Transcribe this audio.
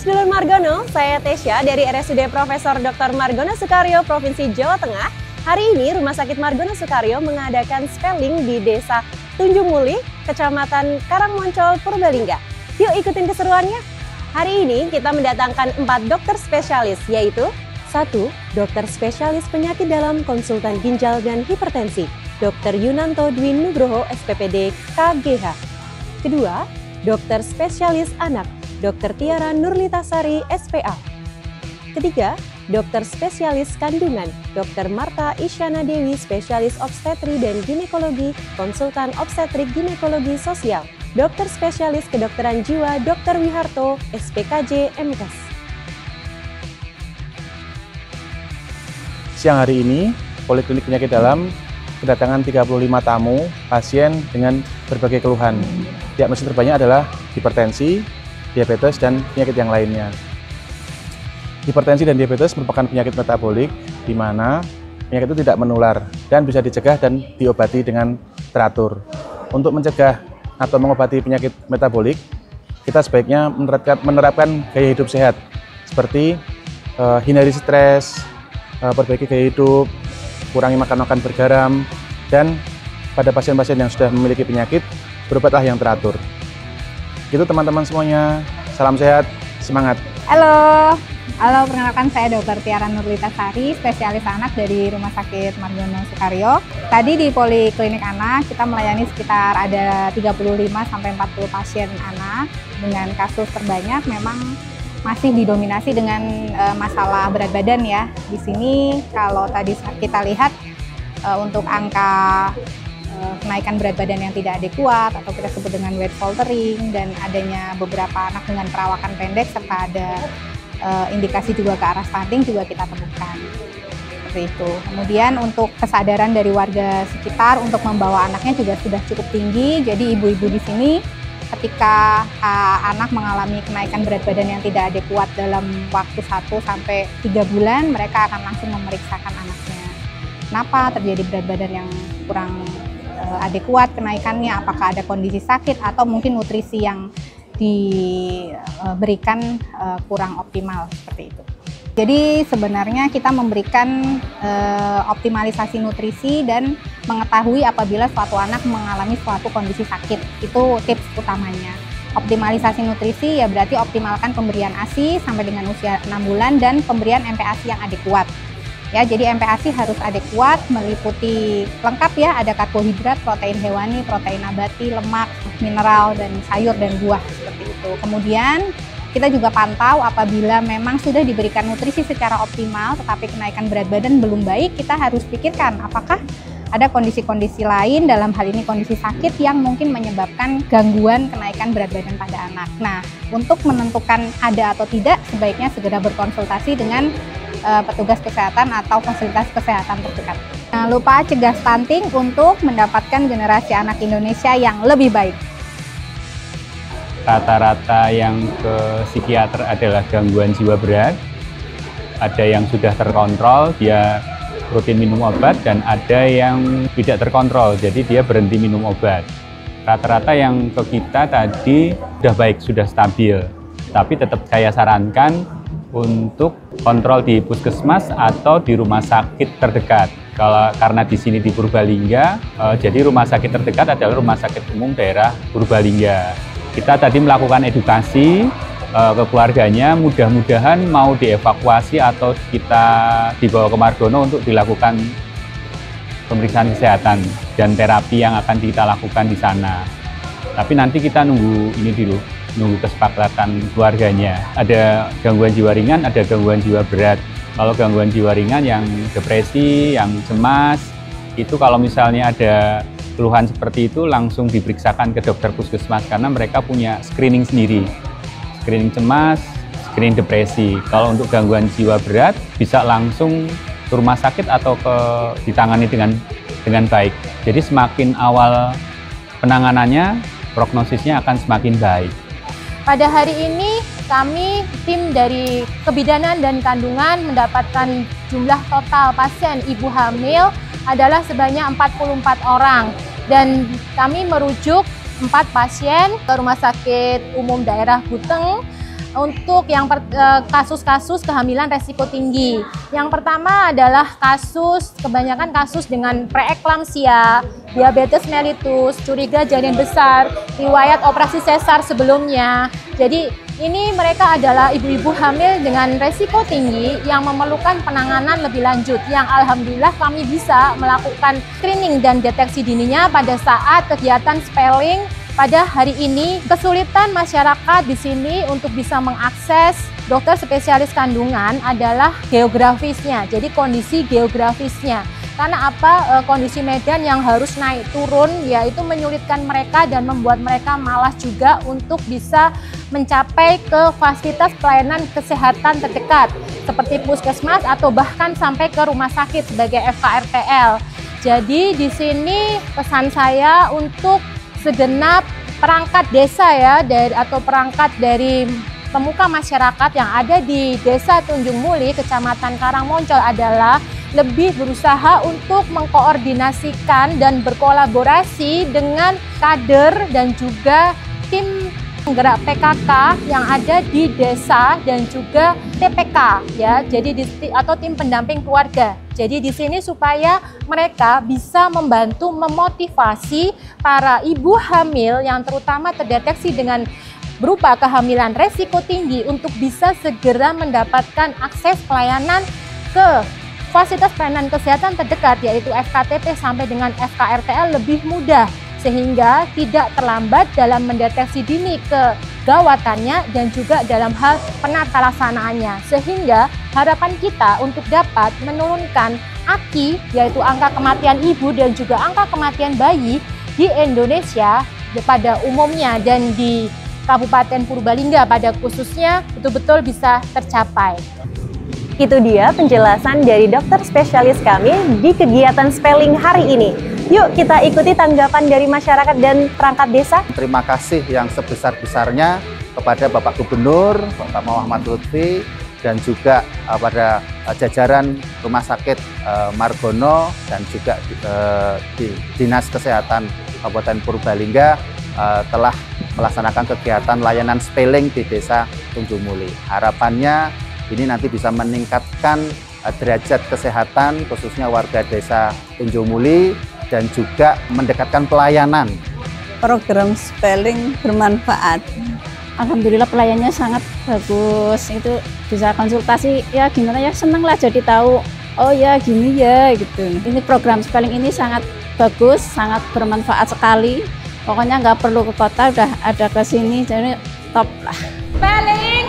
Sedulur Margono, saya Tesya dari RSUD Profesor Dr. Margono Soekario, Provinsi Jawa Tengah. Hari ini Rumah Sakit Margono Soekario mengadakan spelling di Desa Tunjung Muli, Kecamatan Karangmoncol, Purbalingga. Yuk ikutin keseruannya. Hari ini kita mendatangkan 4 dokter spesialis, yaitu 1. Dokter spesialis penyakit dalam konsultan ginjal dan hipertensi, Dr. Yunanto Dwi Nugroho, SPPD KGH. Kedua, dokter spesialis anak, Dr. Tiara Nurlitasari, SPA. Ketiga, dokter spesialis kandungan, Dr. Marta Isyana Dewi, spesialis obstetri dan ginekologi, konsultan obstetrik ginekologi sosial. Dokter spesialis kedokteran jiwa, Dr. Wiharto, SPKJ MKes. Siang hari ini, Poliklinik Penyakit Dalam kedatangan 35 tamu pasien dengan berbagai keluhan. Diagnosis terbanyak adalah hipertensi, diabetes, dan penyakit yang lainnya. Hipertensi dan diabetes merupakan penyakit metabolik di mana penyakit itu tidak menular dan bisa dicegah dan diobati dengan teratur. Untuk mencegah atau mengobati penyakit metabolik, kita sebaiknya menerapkan gaya hidup sehat seperti hindari stres, perbaiki gaya hidup, kurangi makan bergaram, dan pada pasien-pasien yang sudah memiliki penyakit, berobatlah yang teratur. Itu teman-teman semuanya, salam sehat, semangat. Halo, perkenalkan saya Dr. Tiara Nurlitasari, spesialis anak dari Rumah Sakit Margono Soekario. Tadi di Poliklinik Anak kita melayani sekitar ada 35-40 pasien anak dengan kasus terbanyak memang masih didominasi dengan masalah berat badan ya. Di sini kalau tadi kita lihat untuk angka kenaikan berat badan yang tidak adekuat atau kita sebut dengan weight faltering dan adanya beberapa anak dengan perawakan pendek serta ada indikasi juga ke arah stunting juga kita temukan. Seperti itu. Kemudian untuk kesadaran dari warga sekitar untuk membawa anaknya juga sudah cukup tinggi. Jadi ibu-ibu di sini ketika anak mengalami kenaikan berat badan yang tidak adekuat dalam waktu 1 sampai 3 bulan, mereka akan langsung memeriksakan anaknya. Kenapa terjadi berat badan yang kurang adekuat kenaikannya, apakah ada kondisi sakit atau mungkin nutrisi yang diberikan kurang optimal, seperti itu. Jadi sebenarnya kita memberikan optimalisasi nutrisi dan mengetahui apabila suatu anak mengalami suatu kondisi sakit, itu tips utamanya. Optimalisasi nutrisi ya berarti optimalkan pemberian ASI sampai dengan usia 6 bulan dan pemberian MPASI yang adekuat. Ya, jadi MPASI harus adekuat, meliputi lengkap ya, ada karbohidrat, protein hewani, protein nabati, lemak, mineral, dan sayur dan buah, seperti itu. Kemudian kita juga pantau apabila memang sudah diberikan nutrisi secara optimal, tetapi kenaikan berat badan belum baik, kita harus pikirkan apakah ada kondisi-kondisi lain, dalam hal ini kondisi sakit yang mungkin menyebabkan gangguan kenaikan berat badan pada anak. Nah, untuk menentukan ada atau tidak, sebaiknya segera berkonsultasi dengan petugas kesehatan atau fasilitas kesehatan terdekat. Jangan lupa cegah stunting untuk mendapatkan generasi anak Indonesia yang lebih baik. Rata-rata yang ke psikiater adalah gangguan jiwa berat, ada yang sudah terkontrol, dia rutin minum obat, dan ada yang tidak terkontrol, jadi dia berhenti minum obat. Rata-rata yang ke kita tadi sudah baik, sudah stabil, tapi tetap saya sarankan untuk kontrol di puskesmas atau di rumah sakit terdekat. Karena di sini di Purbalingga, jadi rumah sakit terdekat adalah Rumah Sakit Umum Daerah Purbalingga. Kita tadi melakukan edukasi ke keluarganya, mudah-mudahan mau dievakuasi atau kita dibawa ke Margono untuk dilakukan pemeriksaan kesehatan dan terapi yang akan kita lakukan di sana. Tapi nanti kita nunggu ini dulu, nunggu kesepakatan keluarganya. Ada gangguan jiwa ringan, ada gangguan jiwa berat. Kalau gangguan jiwa ringan yang depresi, yang cemas, itu kalau misalnya ada keluhan seperti itu langsung diperiksakan ke dokter puskesmas karena mereka punya screening sendiri. Screening cemas, screening depresi. Kalau untuk gangguan jiwa berat bisa langsung ke rumah sakit atau ditangani dengan baik. Jadi semakin awal penanganannya, prognosisnya akan semakin baik. Pada hari ini kami tim dari kebidanan dan kandungan mendapatkan jumlah total pasien ibu hamil adalah sebanyak 44 orang dan kami merujuk 4 pasien ke Rumah Sakit Umum Daerah Buteng untuk yang kasus-kasus kehamilan resiko tinggi. Yang pertama adalah kebanyakan kasus dengan preeklamsia, diabetes mellitus, curiga janin besar, riwayat operasi sesar sebelumnya. Jadi ini mereka adalah ibu-ibu hamil dengan resiko tinggi yang memerlukan penanganan lebih lanjut, yang alhamdulillah kami bisa melakukan screening dan deteksi dininya pada saat kegiatan spelling. Pada hari ini, kesulitan masyarakat di sini untuk bisa mengakses dokter spesialis kandungan adalah geografisnya, jadi kondisi geografisnya. Karena apa? Kondisi medan yang harus naik turun, yaitu menyulitkan mereka dan membuat mereka malas juga untuk bisa mencapai ke fasilitas pelayanan kesehatan terdekat, seperti puskesmas atau bahkan sampai ke rumah sakit sebagai FKRTL. Jadi di sini pesan saya untuk segenap perangkat desa atau perangkat dari pemuka masyarakat yang ada di Desa Tunjung Muli, Kecamatan Karangmoncol adalah lebih berusaha untuk mengkoordinasikan dan berkolaborasi dengan kader dan juga tim penggerak PKK yang ada di desa dan juga TPK atau tim pendamping keluarga. Jadi di sini supaya mereka bisa membantu memotivasi para ibu hamil yang terutama terdeteksi dengan berupa kehamilan resiko tinggi untuk bisa segera mendapatkan akses pelayanan ke fasilitas pelayanan kesehatan terdekat, yaitu FKTP sampai dengan FKRTL lebih mudah, sehingga tidak terlambat dalam mendeteksi dini kegawatannya dan juga dalam hal penata laksanaannya. Sehingga harapan kita untuk dapat menurunkan AKI, yaitu angka kematian ibu dan juga angka kematian bayi di Indonesia pada umumnya dan di Kabupaten Purbalingga pada khususnya betul-betul bisa tercapai. Itu dia penjelasan dari dokter spesialis kami di kegiatan spelling hari ini. Yuk kita ikuti tanggapan dari masyarakat dan perangkat desa. Terima kasih yang sebesar-besarnya kepada Bapak Gubernur, Bapak Muhammad Lutfi, dan juga pada jajaran Rumah Sakit Margono dan juga di Dinas Kesehatan Kabupaten Purbalingga telah melaksanakan kegiatan layanan spelling di Desa Tunjung Muli. Harapannya ini nanti bisa meningkatkan derajat kesehatan khususnya warga Desa Tunjung Muli dan juga mendekatkan pelayanan. Program spelling bermanfaat. Alhamdulillah pelayannya sangat bagus. Itu bisa konsultasi ya gimana ya, seneng lah jadi tahu. Oh ya gini ya gitu. Ini program spelling ini sangat bagus, sangat bermanfaat sekali. Pokoknya nggak perlu ke kota, udah ada ke sini, jadi top lah. Spelling